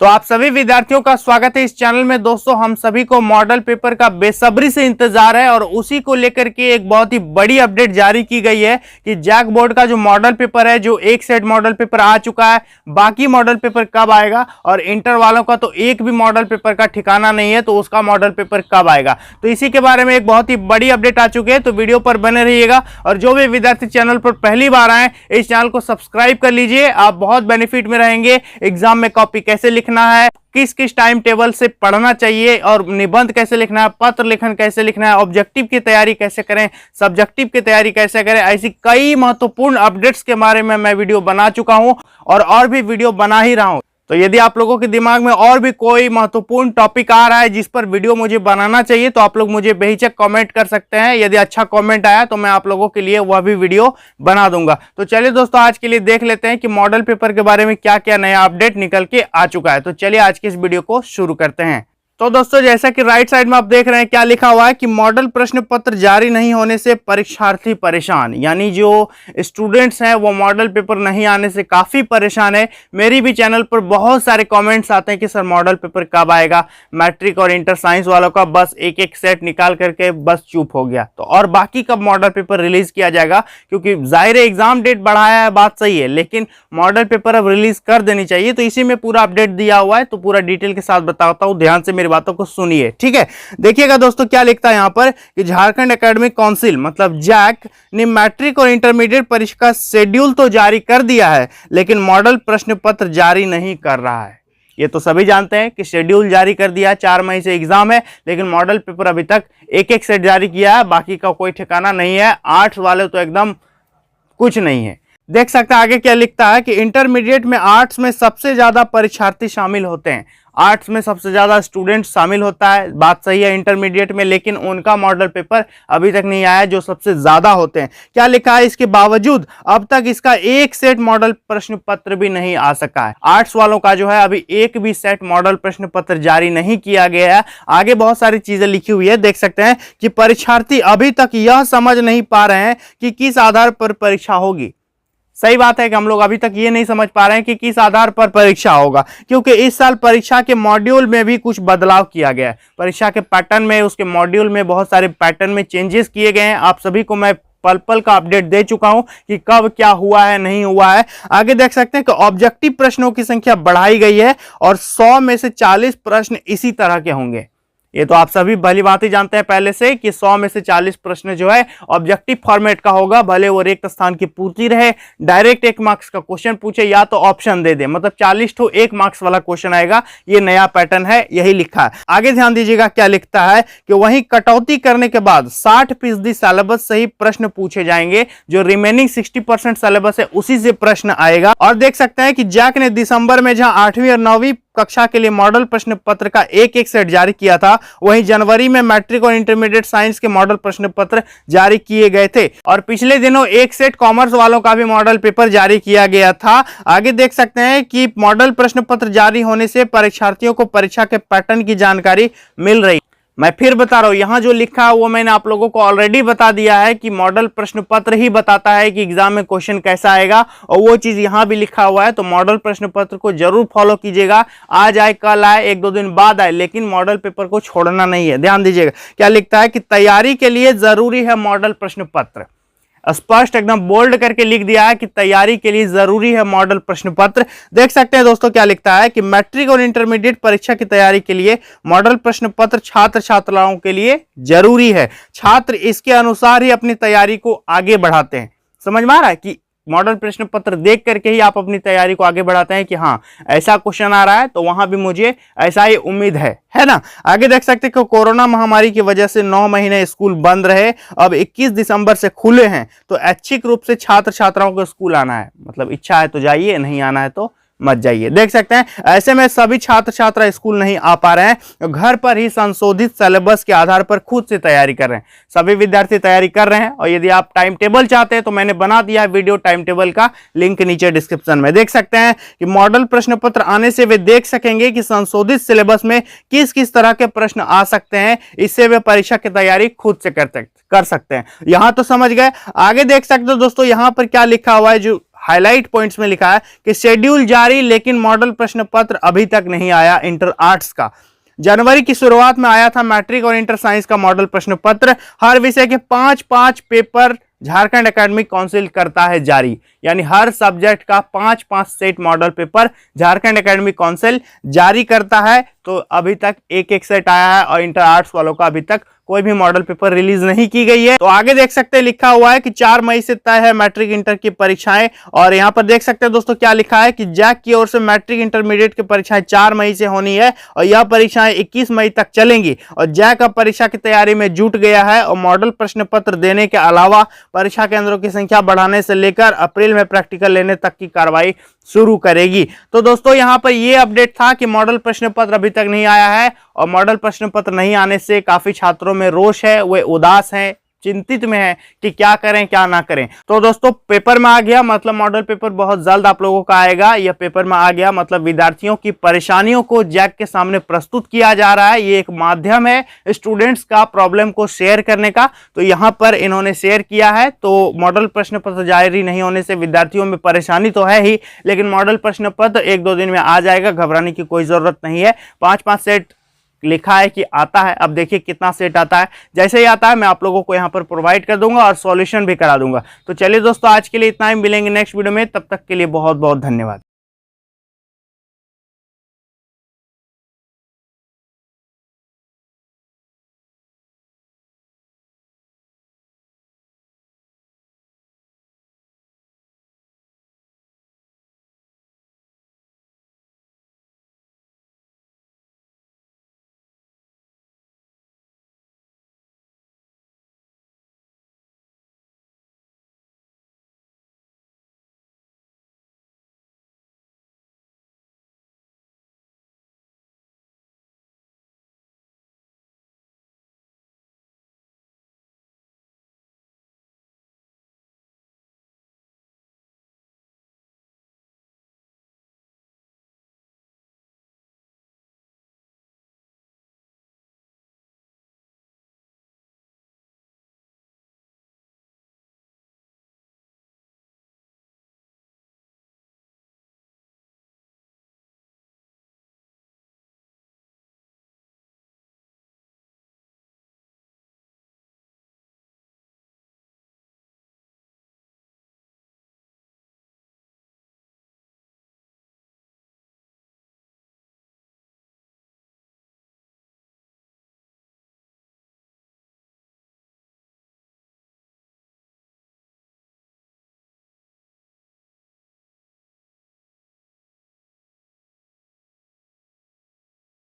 तो आप सभी विद्यार्थियों का स्वागत है इस चैनल में। दोस्तों, हम सभी को मॉडल पेपर का बेसब्री से इंतजार है और उसी को लेकर के एक बहुत ही बड़ी अपडेट जारी की गई है कि जैक बोर्ड का जो मॉडल पेपर है, जो एक सेट मॉडल पेपर आ चुका है, बाकी मॉडल पेपर कब आएगा, और इंटर वालों का तो एक भी मॉडल पेपर का ठिकाना नहीं है, तो उसका मॉडल पेपर कब आएगा। तो इसी के बारे में एक बहुत ही बड़ी अपडेट आ चुकी है, तो वीडियो पर बने रहिएगा। और जो भी विद्यार्थी चैनल पर पहली बार आए, इस चैनल को सब्सक्राइब कर लीजिए, आप बहुत बेनिफिट में रहेंगे। एग्जाम में कॉपी कैसे लिखना है, किस किस टाइम टेबल से पढ़ना चाहिए, और निबंध कैसे लिखना है, पत्र लेखन कैसे लिखना है, ऑब्जेक्टिव की तैयारी कैसे करें, सब्जेक्टिव की तैयारी कैसे करें, ऐसी कई महत्वपूर्ण अपडेट्स के बारे में मैं वीडियो बना चुका हूं और भी वीडियो बना ही रहा हूं। तो यदि आप लोगों के दिमाग में और भी कोई महत्वपूर्ण टॉपिक आ रहा है जिस पर वीडियो मुझे बनाना चाहिए, तो आप लोग मुझे बेहिचक कमेंट कर सकते हैं। यदि अच्छा कमेंट आया तो मैं आप लोगों के लिए वह भी वीडियो बना दूंगा। तो चलिए दोस्तों, आज के लिए देख लेते हैं कि मॉडल पेपर के बारे में क्या क्या नया अपडेट निकल के आ चुका है। तो चलिए आज की इस वीडियो को शुरू करते हैं। तो दोस्तों, जैसा कि राइट साइड में आप देख रहे हैं, क्या लिखा हुआ है कि मॉडल प्रश्न पत्र जारी नहीं होने से परीक्षार्थी परेशान। यानी जो स्टूडेंट्स हैं वो मॉडल पेपर नहीं आने से काफी परेशान है। मेरी भी चैनल पर बहुत सारे कमेंट्स आते हैं कि सर मॉडल पेपर कब आएगा। मैट्रिक और इंटर साइंस वालों का बस एक एक सेट निकाल करके बस चुप हो गया, तो और बाकी कब मॉडल पेपर रिलीज किया जाएगा, क्योंकि जाहिर है एग्जाम डेट बढ़ाया है, बात सही है, लेकिन मॉडल पेपर अब रिलीज कर देनी चाहिए। तो इसी में पूरा अपडेट दिया हुआ है, तो पूरा डिटेल के साथ बताता हूं, ध्यान से मेरी बातों को सुनिए, ठीक है। देखिएगा दोस्तों, क्या लिखता है यहां पर कि झारखंड एकेडमिक काउंसिल मतलब जैक ने मैट्रिक और इंटरमीडिएट परीक्षा का शेड्यूल तो जारी कर दिया है, लेकिन मॉडल प्रश्न पत्र जारी नहीं कर रहा है। ये तो सभी जानते हैं कि शेड्यूल जारी कर दिया, 4 मई से एग्जाम है, लेकिन मॉडल पेपर अभी तक एक एक सेट जारी किया है, बाकी का कोई ठिकाना नहीं है। आर्ट्स वाले तो एकदम कुछ नहीं है। देख सकते हैं आगे क्या लिखता है कि इंटरमीडिएट में आर्ट्स में सबसे ज्यादा परीक्षार्थी शामिल होते हैं। आर्ट्स में सबसे ज्यादा स्टूडेंट शामिल होता है, बात सही है इंटरमीडिएट में, लेकिन उनका मॉडल पेपर अभी तक नहीं आया जो सबसे ज्यादा होते हैं। क्या लिखा है, इसके बावजूद अब तक इसका एक सेट मॉडल प्रश्न पत्र भी नहीं आ सका है। आर्ट्स वालों का जो है अभी एक भी सेट मॉडल प्रश्न पत्र जारी नहीं किया गया है। आगे बहुत सारी चीजें लिखी हुई है, देख सकते हैं कि परीक्षार्थी अभी तक यह समझ नहीं पा रहे हैं कि किस आधार पर परीक्षा होगी। सही बात है कि हम लोग अभी तक ये नहीं समझ पा रहे हैं कि किस आधार पर परीक्षा होगा, क्योंकि इस साल परीक्षा के मॉड्यूल में भी कुछ बदलाव किया गया है। परीक्षा के पैटर्न में, उसके मॉड्यूल में बहुत सारे पैटर्न में चेंजेस किए गए हैं। आप सभी को मैं पल पल का अपडेट दे चुका हूं कि कब क्या हुआ है, नहीं हुआ है। आगे देख सकते हैं कि ऑब्जेक्टिव प्रश्नों की संख्या बढ़ाई गई है और 100 में से 40 प्रश्न इसी तरह के होंगे। ये तो आप सभी भली बात ही जानते हैं पहले से कि 100 में से 40 प्रश्न जो है ऑब्जेक्टिव फॉर्मेट का होगा, भले वो रिक्त स्थान की पूर्ति रहे, डायरेक्ट 1 मार्क्स का क्वेश्चन पूछे या तो ऑप्शन दे दे, मतलब 40 तो 1 मार्क्स वाला क्वेश्चन आएगा। ये नया पैटर्न है, यही लिखा है। आगे ध्यान दीजिएगा क्या लिखता है कि वहीं कटौती करने के बाद 60% सिलेबस से ही प्रश्न पूछे जाएंगे, जो रिमेनिंग 60% सिलेबस है उसी से प्रश्न आएगा। और देख सकते हैं कि जैक ने दिसंबर में जहां 8वीं और 9वीं कक्षा के लिए मॉडल प्रश्न पत्र का एक एक सेट जारी किया था, वहीं जनवरी में मैट्रिक और इंटरमीडिएट साइंस के मॉडल प्रश्न पत्र जारी किए गए थे, और पिछले दिनों एक सेट कॉमर्स वालों का भी मॉडल पेपर जारी किया गया था। आगे देख सकते हैं कि मॉडल प्रश्न पत्र जारी होने से परीक्षार्थियों को परीक्षा के पैटर्न की जानकारी मिल रही। मैं फिर बता रहा हूं, यहां जो लिखा है वो मैंने आप लोगों को ऑलरेडी बता दिया है कि मॉडल प्रश्न पत्र ही बताता है कि एग्जाम में क्वेश्चन कैसा आएगा, और वो चीज यहां भी लिखा हुआ है। तो मॉडल प्रश्न पत्र को जरूर फॉलो कीजिएगा, आज आए कल आए 1-2 दिन बाद आए, लेकिन मॉडल पेपर को छोड़ना नहीं है। ध्यान दीजिएगा क्या लिखता है कि तैयारी के लिए जरूरी है मॉडल प्रश्न पत्र। स्पष्ट एकदम बोल्ड करके लिख दिया है कि तैयारी के लिए जरूरी है मॉडल प्रश्न पत्र। देख सकते हैं दोस्तों क्या लिखता है कि मैट्रिक और इंटरमीडिएट परीक्षा की तैयारी के लिए मॉडल प्रश्न पत्र छात्र छात्राओं के लिए जरूरी है। छात्र इसके अनुसार ही अपनी तैयारी को आगे बढ़ाते हैं। समझ में आ रहा है कि मॉडल प्रश्न पत्र देख करके ही आप अपनी तैयारी को आगे बढ़ाते हैं कि हाँ ऐसा क्वेश्चन आ रहा है तो वहां भी मुझे ऐसा ही उम्मीद है ना। आगे देख सकते हैं कि कोरोना महामारी की वजह से 9 महीने स्कूल बंद रहे, अब 21 दिसंबर से खुले हैं, तो ऐच्छिक रूप से छात्र छात्राओं को स्कूल आना है। मतलब इच्छा है तो जाइए, नहीं आना है तो मत जाइए। देख सकते हैं ऐसे में सभी छात्र छात्रा स्कूल नहीं आ पा रहे हैं, घर पर ही संशोधित सिलेबस के आधार पर खुद से तैयारी कर रहे हैं। सभी विद्यार्थी तैयारी कर रहे हैं, और यदि आप टाइम टेबल चाहते हैं तो मैंने बना दिया है वीडियो, टाइम टेबल का लिंक नीचे डिस्क्रिप्शन में। देख सकते हैं कि मॉडल प्रश्न पत्र आने से वे देख सकेंगे कि संशोधित सिलेबस में किस किस तरह के प्रश्न आ सकते हैं, इससे वे परीक्षा की तैयारी खुद से कर सकते हैं। यहां तो समझ गए। आगे देख सकते हो दोस्तों, यहां पर क्या लिखा हुआ है, जो हाईलाइट पॉइंट्स में लिखा है कि शेड्यूल जारी लेकिन मॉडल प्रश्न पत्र अभी तक नहीं आया इंटर आर्ट्स का। जनवरी की शुरुआत में आया था मैट्रिक और इंटर साइंस का मॉडल प्रश्न पत्र। हर विषय के 5-5 पेपर झारखंड एकेडमिक काउंसिल करता है जारी, यानी हर सब्जेक्ट का 5-5 set model paper Jharkhand academic council जारी करता है। तो अभी तक एक सेट आया है और इंटर आर्ट्स वालों का अभी तक कोई भी मॉडल पेपर रिलीज नहीं की गई है। तो आगे देख सकते हैं लिखा हुआ है कि 4 मई से तय है मैट्रिक इंटर की परीक्षाएं, और यहां पर देख सकते हैं दोस्तों क्या लिखा है कि जैक की ओर से मैट्रिक इंटरमीडिएट की परीक्षाएं 4 मई से होनी है और यह परीक्षाएं 21 मई तक चलेंगी। और जैक अब परीक्षा की तैयारी में जुट गया है और मॉडल प्रश्न पत्र देने के अलावा परीक्षा केंद्रों की संख्या बढ़ाने से लेकर अप्रैल में प्रैक्टिकल लेने तक की कार्रवाई शुरू करेगी। तो दोस्तों यहां पर यह अपडेट था कि मॉडल प्रश्न पत्र अभी तक नहीं आया है और मॉडल प्रश्न पत्र नहीं आने से काफी छात्रों में रोष है, वे उदास हैं, चिंतित में है कि क्या करें क्या ना करें। तो दोस्तों पेपर में आ गया मतलब मॉडल पेपर बहुत जल्द आप लोगों का आएगा। यह पेपर में आ गया मतलब विद्यार्थियों की परेशानियों को जैक के सामने प्रस्तुत किया जा रहा है। ये एक माध्यम है स्टूडेंट्स का प्रॉब्लम को शेयर करने का, तो यहां पर इन्होंने शेयर किया है। तो मॉडल प्रश्न पत्र जारी नहीं होने से विद्यार्थियों में परेशानी तो है ही, लेकिन मॉडल प्रश्न पत्र 1-2 दिन में आ जाएगा, घबराने की कोई जरूरत नहीं है। 5-5 सेट लिखा है कि आता है, अब देखिए कितना सेट आता है। जैसे ही आता है मैं आप लोगों को यहां पर प्रोवाइड कर दूंगा और सॉल्यूशन भी करा दूंगा। तो चलिए दोस्तों आज के लिए इतना ही, मिलेंगे नेक्स्ट वीडियो में, तब तक के लिए बहुत बहुत धन्यवाद।